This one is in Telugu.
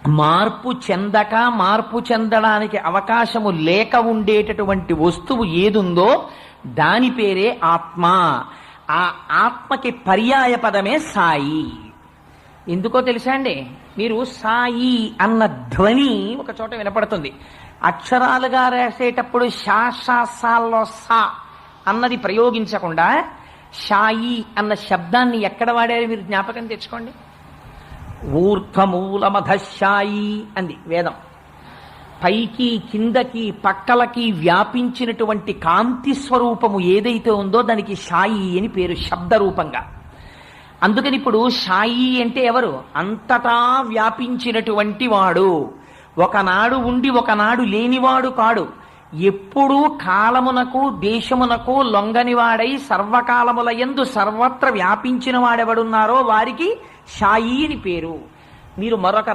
మార్పు చెందక మార్పు చెందడానికి అవకాశము లేక ఉండేటటువంటి వస్తువు ఏదుందో దాని పేరే ఆత్మ. ఆ ఆత్మకి పర్యాయ పదమే సాయి. ఎందుకో తెలుసా అండి? మీరు సాయి అన్న ధ్వని ఒక చోట వినపడుతుంది. అక్షరాలుగా రాసేటప్పుడు శాసాల్లో సా అన్నది ప్రయోగించకుండా షాయి అన్న శబ్దాన్ని ఎక్కడ వాడారు మీరు జ్ఞాపకం తెచ్చుకోండి. ఊర్ధ్వమూలమధశాయి అంది వేదం. పైకి కిందకి పక్కలకి వ్యాపించినటువంటి కాంతి స్వరూపము ఏదైతే ఉందో దానికి షాయి అని పేరు శబ్దరూపంగా. అందుకని ఇప్పుడు షాయి అంటే ఎవరు? అంతటా వ్యాపించినటువంటి వాడు. ఒకనాడు ఉండి ఒకనాడు లేనివాడు కాడు. ఎప్పుడూ కాలమునకు దేశమునకు లొంగనివాడై సర్వకాలముల యందు సర్వత్ర వ్యాపించిన వాడెవడున్నారో వారికి షాయి అని పేరు. మీరు మరొక